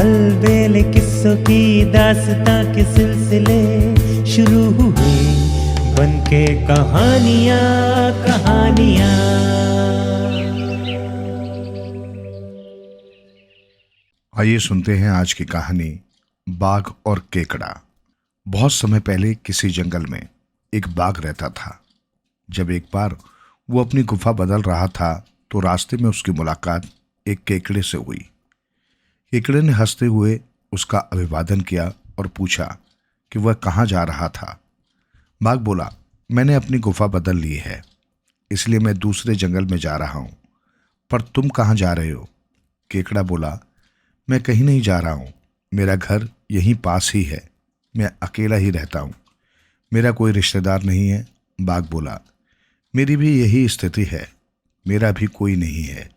अलबेले किस्सों की दास्तां के सिलसिले शुरू हुए, बनके कहानियां कहानियां। आइए सुनते हैं आज की कहानी बाघ और केकड़ा। बहुत समय पहले किसी जंगल में एक बाघ रहता था। जब एक बार वो अपनी गुफा बदल रहा था तो रास्ते में उसकी मुलाकात एक केकड़े से हुई। केकड़े ने हंसते हुए उसका अभिवादन किया और पूछा कि वह कहाँ जा रहा था। बाघ बोला, मैंने अपनी गुफा बदल ली है, इसलिए मैं दूसरे जंगल में जा रहा हूँ। पर तुम कहाँ जा रहे हो? केकड़ा बोला, मैं कहीं नहीं जा रहा हूँ, मेरा घर यहीं पास ही है, मैं अकेला ही रहता हूँ, मेरा कोई रिश्तेदार नहीं है। बाघ बोला, मेरी भी यही स्थिति है, मेरा भी कोई नहीं है।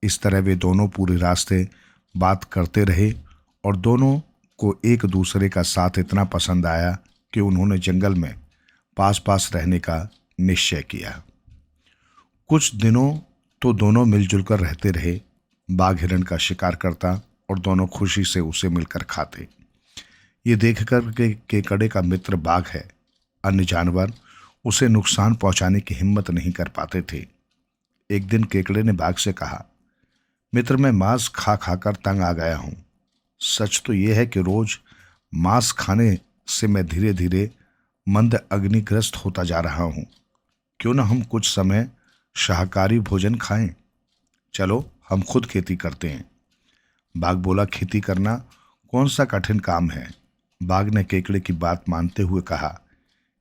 इस तरह वे दोनों पूरे रास्ते बात करते रहे और दोनों को एक दूसरे का साथ इतना पसंद आया कि उन्होंने जंगल में पास पास रहने का निश्चय किया। कुछ दिनों तो दोनों मिलजुल कर रहते रहे। बाघ हिरण का शिकार करता और दोनों खुशी से उसे मिलकर खाते। ये देखकर के केकड़े का मित्र बाघ है, अन्य जानवर उसे नुकसान पहुंचाने की हिम्मत नहीं कर पाते थे। एक दिन केकड़े ने बाघ से कहा, मित्र, मैं मांस खा खाकर तंग आ गया हूं। सच तो यह है कि रोज मांस खाने से मैं धीरे धीरे मंद अग्निग्रस्त होता जा रहा हूं। क्यों न हम कुछ समय शाकाहारी भोजन खाएं? चलो हम खुद खेती करते हैं। बाघ बोला, खेती करना कौन सा कठिन काम है? बाघ ने केकड़े की बात मानते हुए कहा।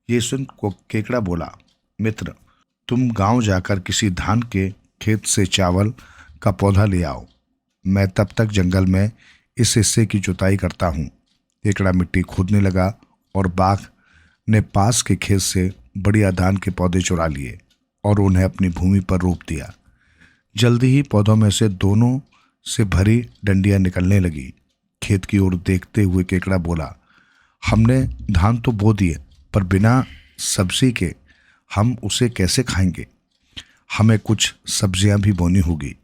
ये सुन केकड़ा बोला, मित्र, तुम गांव जाकर किसी धान के खेत से चावल का पौधा ले आओ, मैं तब तक जंगल में इस हिस्से की जुताई करता हूँ। केकड़ा मिट्टी खोदने लगा और बाघ ने पास के खेत से बढ़िया धान के पौधे चुरा लिए और उन्हें अपनी भूमि पर रोप दिया। जल्दी ही पौधों में से दोनों से भरी डंडियां निकलने लगी। खेत की ओर देखते हुए केकड़ा बोला, हमने धान तो बो दिए, पर बिना सब्जी के हम उसे कैसे खाएंगे? हमें कुछ सब्जियां भी बोनी होगी।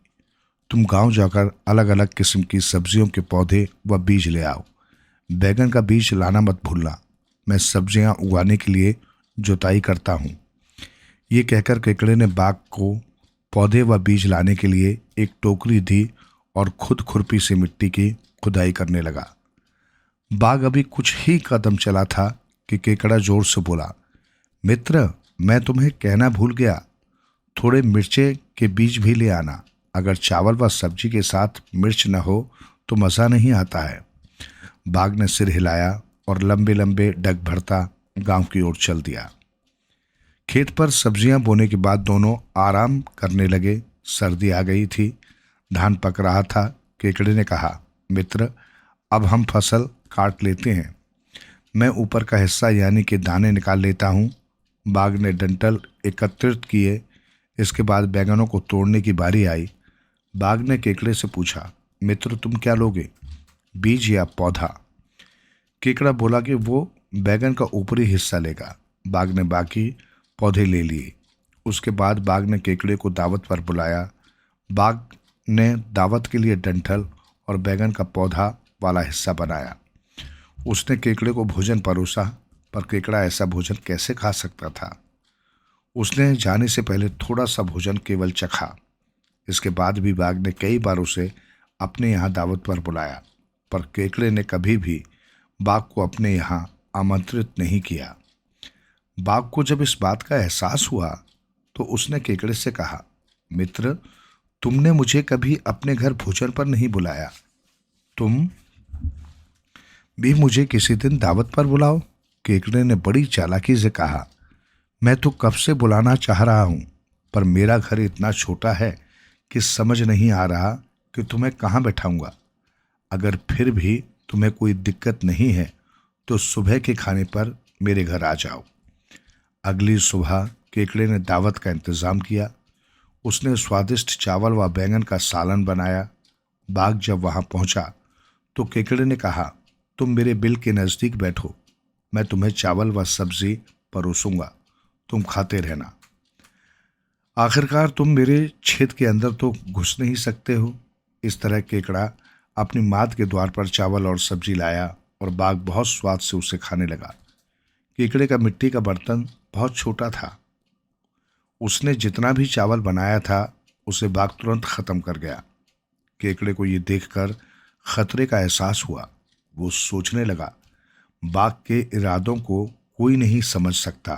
तुम गांव जाकर अलग अलग किस्म की सब्जियों के पौधे व बीज ले आओ। बैगन का बीज लाना मत भूलना, मैं सब्जियां उगाने के लिए जुताई करता हूँ। ये कहकर केकड़े ने बाघ को पौधे व बीज लाने के लिए एक टोकरी दी और खुद खुरपी से मिट्टी की खुदाई करने लगा। बाघ अभी कुछ ही कदम चला था कि केकड़ा जोर से बोला, मित्र, मैं तुम्हें कहना भूल गया, थोड़े मिर्चे के बीज भी ले आना। अगर चावल व सब्जी के साथ मिर्च न हो तो मज़ा नहीं आता है। बाघ ने सिर हिलाया और लंबे लंबे डग भरता गांव की ओर चल दिया। खेत पर सब्जियां बोने के बाद दोनों आराम करने लगे। सर्दी आ गई थी, धान पक रहा था। केकड़े ने कहा, मित्र, अब हम फसल काट लेते हैं, मैं ऊपर का हिस्सा यानी कि दाने निकाल लेता हूँ। बाघ ने डंठल एकत्रित किए। इसके बाद बैगनों को तोड़ने की बारी आई। बाघ ने केकड़े से पूछा, मित्र, तुम क्या लोगे, बीज या पौधा? केकड़ा बोला कि वो बैगन का ऊपरी हिस्सा लेगा। बाघ ने बाकी पौधे ले लिए। उसके बाद बाघ ने केकड़े को दावत पर बुलाया। बाघ ने दावत के लिए डंठल और बैगन का पौधा वाला हिस्सा बनाया। उसने केकड़े को भोजन परोसा, पर केकड़ा ऐसा भोजन कैसे खा सकता था? उसने जाने से पहले थोड़ा सा भोजन केवल चखा। इसके बाद भी बाघ ने कई बार उसे अपने यहाँ दावत पर बुलाया, पर केकड़े ने कभी भी बाघ को अपने यहाँ आमंत्रित नहीं किया। बाघ को जब इस बात का एहसास हुआ तो उसने केकड़े से कहा, मित्र, तुमने मुझे कभी अपने घर भोजन पर नहीं बुलाया, तुम भी मुझे किसी दिन दावत पर बुलाओ। केकड़े ने बड़ी चालाकी से कहा, मैं तो कब से बुलाना चाह रहा हूँ, पर मेरा घर इतना छोटा है कि समझ नहीं आ रहा कि तुम्हें कहाँ बैठाऊंगा। अगर फिर भी तुम्हें कोई दिक्कत नहीं है तो सुबह के खाने पर मेरे घर आ जाओ। अगली सुबह केकड़े ने दावत का इंतज़ाम किया। उसने स्वादिष्ट चावल व बैंगन का सालन बनाया। बाघ जब वहाँ पहुँचा तो केकड़े ने कहा, तुम मेरे बिल के नज़दीक बैठो, मैं तुम्हें चावल व सब्जी परोसूंगा, तुम खाते रहना। आखिरकार तुम मेरे छेद के अंदर तो घुस नहीं सकते हो। इस तरह केकड़ा अपनी मात के द्वार पर चावल और सब्जी लाया और बाघ बहुत स्वाद से उसे खाने लगा। केकड़े का मिट्टी का बर्तन बहुत छोटा था। उसने जितना भी चावल बनाया था उसे बाघ तुरंत खत्म कर गया। केकड़े को ये देखकर खतरे का एहसास हुआ। वो सोचने लगा, बाघ के इरादों को कोई नहीं समझ सकता।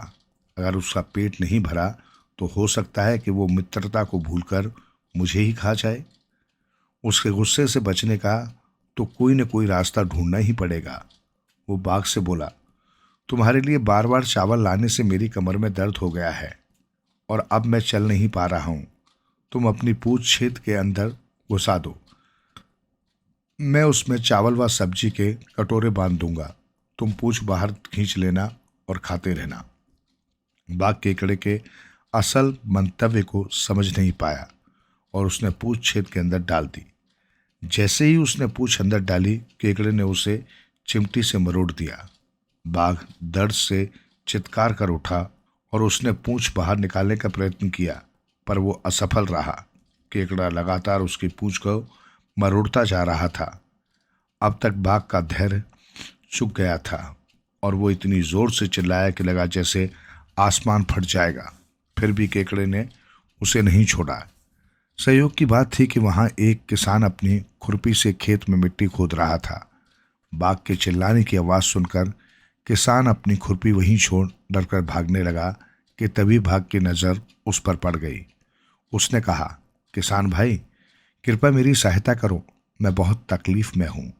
अगर उसका पेट नहीं भरा तो हो सकता है कि वो मित्रता को भूलकर मुझे ही खा जाए। उसके गुस्से से बचने का तो कोई न कोई रास्ता ढूंढना ही पड़ेगा। वो बाघ से बोला, तुम्हारे लिए बार बार चावल लाने से मेरी कमर में दर्द हो गया है और अब मैं चल नहीं पा रहा हूं। तुम अपनी पूंछ छेद के अंदर घुसा दो, मैं उसमें चावल व सब्जी के कटोरे बांध दूंगा। तुम पूंछ बाहर खींच लेना और खाते रहना। बाघ केकड़े के असल मंतव्य को समझ नहीं पाया और उसने पूंछ छेद के अंदर डाल दी। जैसे ही उसने पूंछ अंदर डाली, केकड़े ने उसे चिमटी से मरोड़ दिया। बाघ दर्द से चित्कार कर उठा और उसने पूंछ बाहर निकालने का प्रयत्न किया, पर वो असफल रहा। केकड़ा लगातार उसकी पूंछ को मरोड़ता जा रहा था। अब तक बाघ का धैर्य चुक गया था और वो इतनी जोर से चिल्लाया कि लगा जैसे आसमान फट जाएगा। फिर भी केकड़े ने उसे नहीं छोड़ा। संयोग की बात थी कि वहां एक किसान अपनी खुरपी से खेत में मिट्टी खोद रहा था। बाघ के चिल्लाने की आवाज सुनकर किसान अपनी खुरपी वहीं छोड़ डरकर भागने लगा कि तभी बाघ की नजर उस पर पड़ गई। उसने कहा, किसान भाई, कृपया मेरी सहायता करो, मैं बहुत तकलीफ में हूं।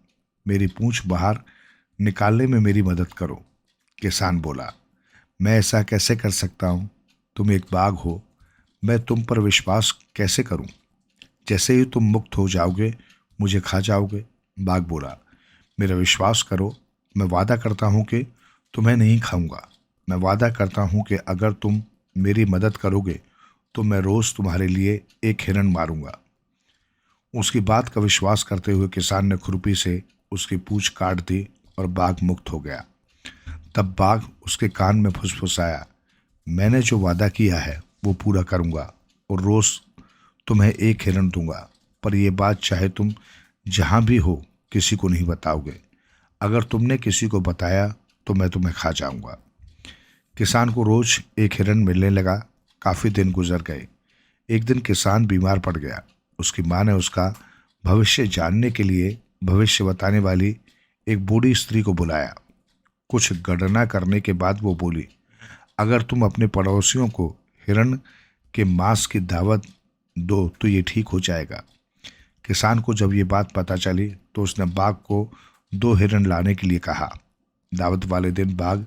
मेरी पूंछ बाहर निकालने में मेरी मदद करो। किसान बोला, मैं ऐसा कैसे कर सकता हूं? तुम एक बाघ हो, मैं तुम पर विश्वास कैसे करूं? जैसे ही तुम मुक्त हो जाओगे मुझे खा जाओगे। बाघ बोला, मेरा विश्वास करो, मैं वादा करता हूं कि तुम्हें नहीं खाऊंगा। मैं वादा करता हूं कि अगर तुम मेरी मदद करोगे तो मैं रोज तुम्हारे लिए एक हिरण मारूंगा। उसकी बात का विश्वास करते हुए किसान ने खुरपी से उसकी पूंछ काट दी और बाघ मुक्त हो गया। तब बाघ उसके कान में फुसफुसाया, मैंने जो वादा किया है वो पूरा करूंगा और रोज तुम्हें एक हिरण दूंगा, पर यह बात चाहे तुम जहां भी हो किसी को नहीं बताओगे। अगर तुमने किसी को बताया तो मैं तुम्हें खा जाऊंगा। किसान को रोज एक हिरण मिलने लगा। काफी दिन गुजर गए। एक दिन किसान बीमार पड़ गया। उसकी माँ ने उसका भविष्य जानने के लिए भविष्य बताने वाली एक बूढ़ी स्त्री को बुलाया। कुछ गणना करने के बाद वो बोली, अगर तुम अपने पड़ोसियों को हिरण के मांस की दावत दो तो ये ठीक हो जाएगा। किसान को जब ये बात पता चली तो उसने बाघ को 2 हिरण लाने के लिए कहा। दावत वाले दिन बाघ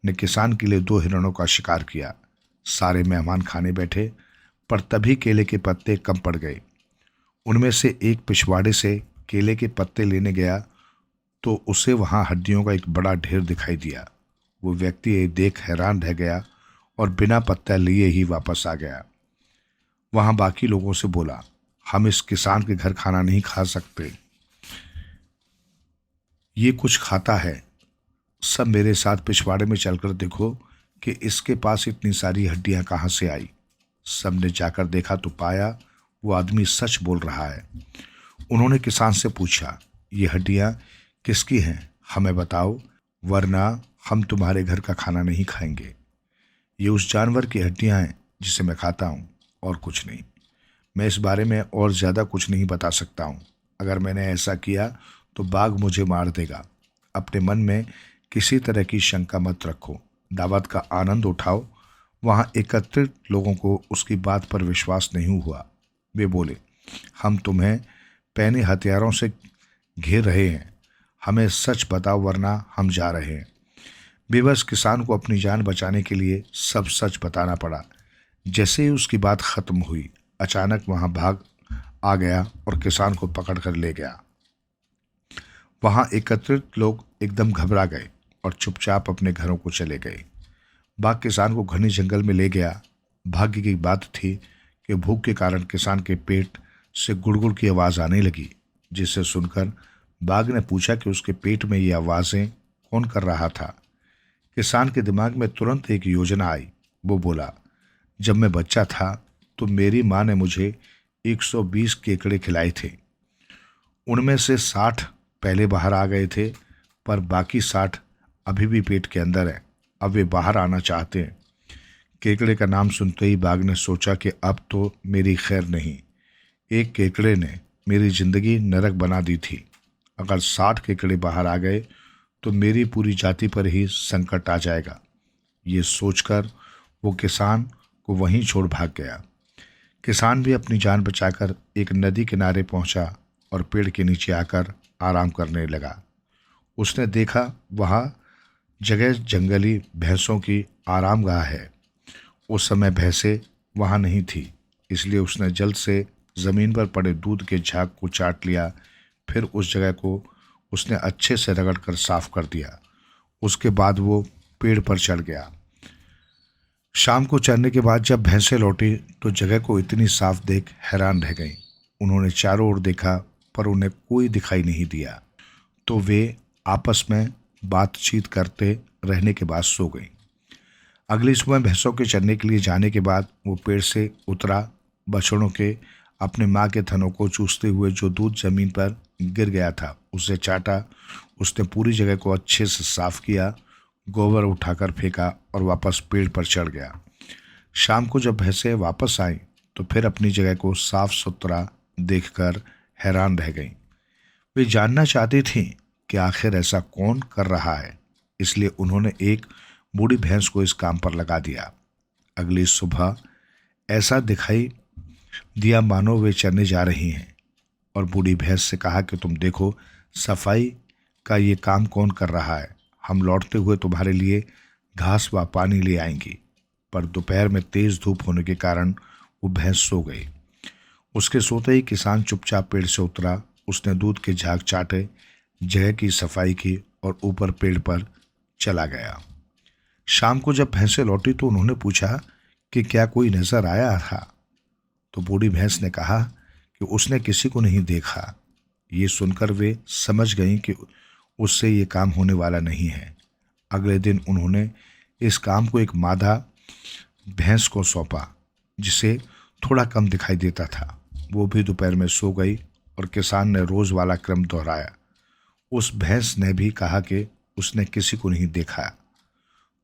ने किसान के लिए 2 हिरणों का शिकार किया। सारे मेहमान खाने बैठे, पर तभी केले के पत्ते कम पड़ गए। उनमें से एक पिछवाड़े से केले के पत्ते लेने गया तो उसे वहां हड्डियों का एक बड़ा ढेर दिखाई दिया। वो व्यक्ति ये देख हैरान रह गया और बिना पत्ता लिए ही वापस आ गया। वहां बाकी लोगों से बोला, हम इस किसान के घर खाना नहीं खा सकते, ये कुछ खाता है। सब मेरे साथ पिछवाड़े में चलकर देखो कि इसके पास इतनी सारी हड्डियां कहाँ से आई। सबने जाकर देखा तो पाया वो आदमी सच बोल रहा है। उन्होंने किसान से पूछा, ये हड्डियां किसकी हैं? हमें बताओ, वरना हम तुम्हारे घर का खाना नहीं खाएंगे। ये उस जानवर की हड्डियां हैं जिसे मैं खाता हूँ, और कुछ नहीं। मैं इस बारे में और ज़्यादा कुछ नहीं बता सकता हूँ। अगर मैंने ऐसा किया तो बाघ मुझे मार देगा। अपने मन में किसी तरह की शंका मत रखो, दावत का आनंद उठाओ। वहाँ एकत्रित लोगों को उसकी बात पर विश्वास नहीं हुआ। वे बोले, हम तुम्हें पैने हथियारों से घेर रहे हैं, हमें सच बताओ वरना हम जा रहे हैं। बेबस किसान को अपनी जान बचाने के लिए सब सच बताना पड़ा। जैसे ही उसकी बात खत्म हुई, अचानक वहां बाघ आ गया और किसान को पकड़ कर ले गया। वहां एकत्रित लोग एकदम घबरा गए और चुपचाप अपने घरों को चले गए। बाघ किसान को घने जंगल में ले गया। भाग्य की बात थी कि भूख के कारण किसान के पेट से गुड़गुड़ की आवाज़ आने लगी, जिसे सुनकर बाघ ने पूछा कि उसके पेट में ये आवाज़ें कौन कर रहा था। किसान के दिमाग में तुरंत एक योजना आई। वो बोला, जब मैं बच्चा था तो मेरी माँ ने मुझे 120 केकड़े खिलाए थे। उनमें से 60 पहले बाहर आ गए थे, पर बाकी 60 अभी भी पेट के अंदर हैं। अब वे बाहर आना चाहते हैं। केकड़े का नाम सुनते ही बाघ ने सोचा कि अब तो मेरी खैर नहीं। एक केकड़े ने मेरी जिंदगी नरक बना दी थी। अगर 60 केकड़े बाहर आ गए तो मेरी पूरी जाति पर ही संकट आ जाएगा। ये सोचकर वो किसान को वहीं छोड़ भाग गया। किसान भी अपनी जान बचाकर एक नदी किनारे पहुंचा और पेड़ के नीचे आकर आराम करने लगा। उसने देखा वहाँ जगह जंगली भैंसों की आरामगाह है। उस समय भैंसें वहाँ नहीं थी, इसलिए उसने जल्द से ज़मीन पर पड़े दूध के झाग को चाट लिया। फिर उस जगह को उसने अच्छे से रगड़कर साफ कर दिया। उसके बाद वो पेड़ पर चढ़ गया। शाम को चरने के बाद जब भैंसें लौटी तो जगह को इतनी साफ देख हैरान रह गईं। उन्होंने चारों ओर देखा पर उन्हें कोई दिखाई नहीं दिया, तो वे आपस में बातचीत करते रहने के बाद सो गईं। अगली सुबह भैंसों के चरने के लिए जाने के बाद वो पेड़ से उतरा। बछड़ों के अपने माँ के थनों को चूसते हुए जो दूध जमीन पर गिर गया था उसे चाटा। उसने पूरी जगह को अच्छे से साफ किया, गोबर उठाकर फेंका और वापस पेड़ पर चढ़ गया। शाम को जब भैंसें वापस आईं तो फिर अपनी जगह को साफ सुथरा देखकर हैरान रह गईं। वे जानना चाहती थीं कि आखिर ऐसा कौन कर रहा है, इसलिए उन्होंने एक बूढ़ी भैंस को इस काम पर लगा दिया। अगली सुबह ऐसा दिखाई दिया मानो वे चरने जा रही हैं और बूढ़ी भैंस से कहा कि तुम देखो, सफाई का ये काम कौन कर रहा है। हम लौटते हुए तुम्हारे लिए घास व पानी ले आएंगी। पर दोपहर में तेज धूप होने के कारण वो भैंस सो गई। उसके सोते ही किसान चुपचाप पेड़ से उतरा। उसने दूध के झाग चाटे, जगह की सफाई की और ऊपर पेड़ पर चला गया। शाम को जब भैंसें लौटी तो उन्होंने पूछा कि क्या कोई नजर आया था, तो बूढ़ी भैंस ने कहा कि उसने किसी को नहीं देखा। ये सुनकर वे समझ गईं कि उससे ये काम होने वाला नहीं है। अगले दिन उन्होंने इस काम को एक मादा भैंस को सौंपा जिसे थोड़ा कम दिखाई देता था। वो भी दोपहर में सो गई और किसान ने रोज वाला क्रम दोहराया। उस भैंस ने भी कहा कि उसने किसी को नहीं देखा,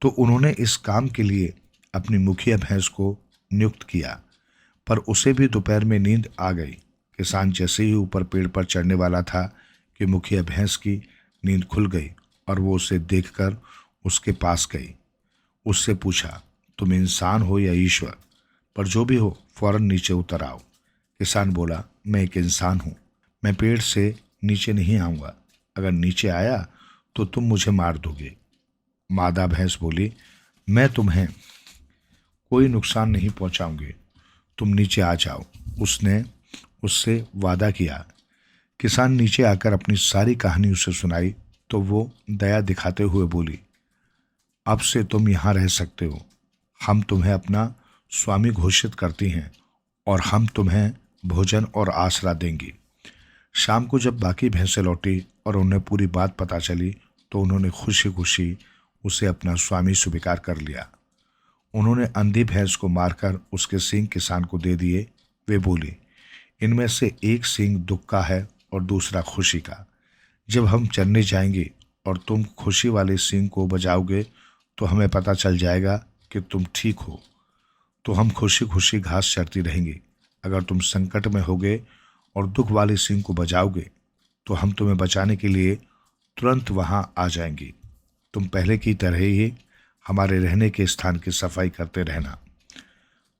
तो उन्होंने इस काम के लिए अपनी मुखिया भैंस को नियुक्त किया, पर उसे भी दोपहर में नींद आ गई। किसान जैसे ही ऊपर पेड़ पर चढ़ने वाला था कि मुखिया भैंस की नींद खुल गई और वो उसे देखकर उसके पास गई। उससे पूछा, तुम इंसान हो या ईश्वर? पर जो भी हो फौरन नीचे उतर आओ। किसान बोला, मैं एक इंसान हूँ, मैं पेड़ से नीचे नहीं आऊँगा। अगर नीचे आया तो तुम मुझे मार दोगे। मादा भैंस बोली, मैं तुम्हें कोई नुकसान नहीं पहुँचाऊँगी, तुम नीचे आ जाओ। उसने उससे वादा किया। किसान नीचे आकर अपनी सारी कहानी उसे सुनाई तो वो दया दिखाते हुए बोली, अब से तुम यहाँ रह सकते हो। हम तुम्हें अपना स्वामी घोषित करती हैं और हम तुम्हें भोजन और आसरा देंगी। शाम को जब बाकी भैंसें लौटी और उन्हें पूरी बात पता चली तो उन्होंने खुशी खुशी उसे अपना स्वामी स्वीकार कर लिया। उन्होंने अंधी भैंस को मारकर उसके सींग किसान को दे दिए। वे बोली, इनमें से एक सींग दुख का है और दूसरा खुशी का। जब हम चरने जाएंगे और तुम खुशी वाले सींग को बजाओगे तो हमें पता चल जाएगा कि तुम ठीक हो, तो हम खुशी खुशी घास चरती रहेंगी। अगर तुम संकट में होगे और दुख वाले सींग को बजाओगे तो हम तुम्हें बचाने के लिए तुरंत वहां आ जाएंगी। तुम पहले की तरह ही हमारे रहने के स्थान की सफाई करते रहना।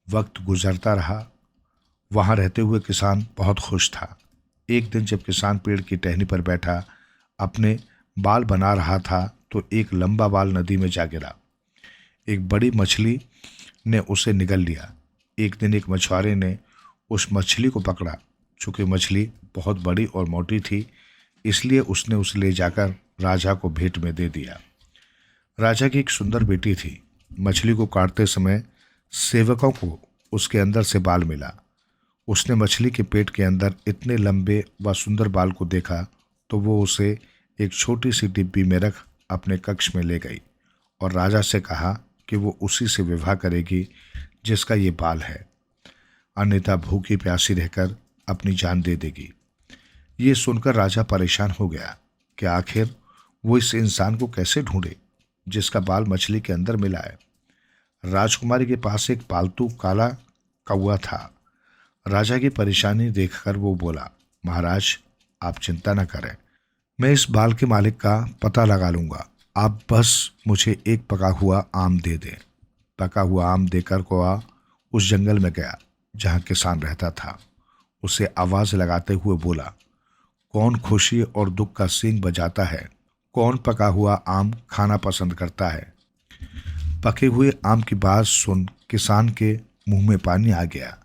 वक्त गुजरता रहा। वहां रहते हुए किसान बहुत खुश था। एक दिन जब किसान पेड़ की टहनी पर बैठा अपने बाल बना रहा था तो एक लंबा बाल नदी में जा गिरा। एक बड़ी मछली ने उसे निगल लिया। एक दिन एक मछुआरे ने उस मछली को पकड़ा। चूंकि मछली बहुत बड़ी और मोटी थी, इसलिए उसने उसे ले जाकर राजा को भेंट में दे दिया। राजा की एक सुंदर बेटी थी। मछली को काटते समय सेवकों को उसके अंदर से बाल मिला। उसने मछली के पेट के अंदर इतने लंबे व सुंदर बाल को देखा तो वो उसे एक छोटी सी डिब्बी में रख अपने कक्ष में ले गई और राजा से कहा कि वो उसी से विवाह करेगी जिसका ये बाल है, अन्यथा भूखी प्यासी रहकर अपनी जान दे देगी। ये सुनकर राजा परेशान हो गया कि आखिर वो इस इंसान को कैसे ढूंढे जिसका बाल मछली के अंदर मिला है। राजकुमारी के पास एक पालतू काला कौवा था। राजा की परेशानी देखकर वो बोला, महाराज आप चिंता न करें, मैं इस बाल के मालिक का पता लगा लूंगा, आप बस मुझे एक पका हुआ आम दे दें। पका हुआ आम देकर कौवा उस जंगल में गया जहाँ किसान रहता था। उसे आवाज लगाते हुए बोला, कौन खुशी और दुख का सींग बजाता है, कौन पका हुआ आम खाना पसंद करता है। पके हुए आम की बात सुन किसान के मुंह में पानी आ गया।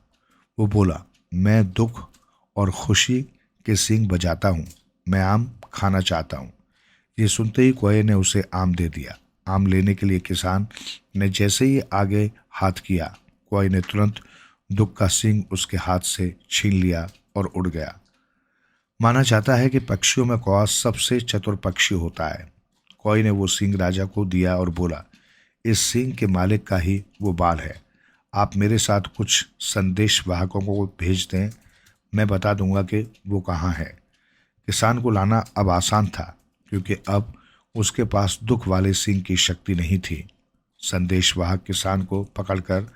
वो बोला, मैं दुख और खुशी के सींग बजाता हूँ, मैं आम खाना चाहता हूँ। ये सुनते ही कौवे ने उसे आम दे दिया। आम लेने के लिए किसान ने जैसे ही आगे हाथ किया, कौवे ने तुरंत दुख का सींग उसके हाथ से छीन लिया और उड़ गया। माना जाता है कि पक्षियों में कौवा सबसे चतुर पक्षी होता है। कौवे ने वो सींग राजा को दिया और बोला, इस सींग के मालिक का ही वो बाल है, आप मेरे साथ कुछ संदेश वाहकों को भेज दें, मैं बता दूंगा कि वो कहाँ है। किसान को लाना अब आसान था क्योंकि अब उसके पास दुख वाले सींग की शक्ति नहीं थी। संदेश वाहक किसान को पकड़कर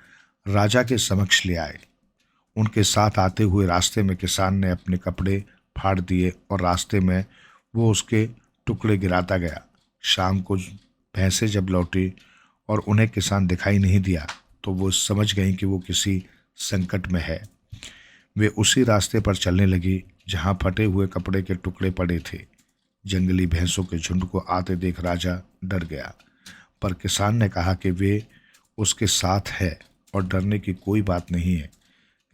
राजा के समक्ष ले आए। उनके साथ आते हुए रास्ते में किसान ने अपने कपड़े फाड़ दिए और रास्ते में वो उसके टुकड़े गिराता गया। शाम को भैंसें जब लौटी और उन्हें किसान दिखाई नहीं दिया तो वो समझ गई कि वो किसी संकट में है। वे उसी रास्ते पर चलने लगी जहाँ फटे हुए कपड़े के टुकड़े पड़े थे। जंगली भैंसों के झुंड को आते देख राजा डर गया, पर किसान ने कहा कि वे उसके साथ है और डरने की कोई बात नहीं है।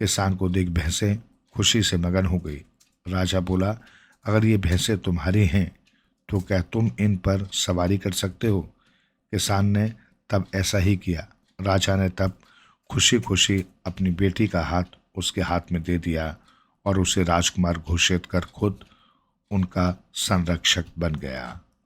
किसान को देख भैंसें खुशी से मगन हो गई। राजा बोला, अगर ये भैंसें तुम्हारी हैं तो क्या तुम इन पर सवारी कर सकते हो। किसान ने तब ऐसा ही किया। राजा ने तब खुशी खुशी अपनी बेटी का हाथ उसके हाथ में दे दिया और उसे राजकुमार घोषित कर खुद उनका संरक्षक बन गया।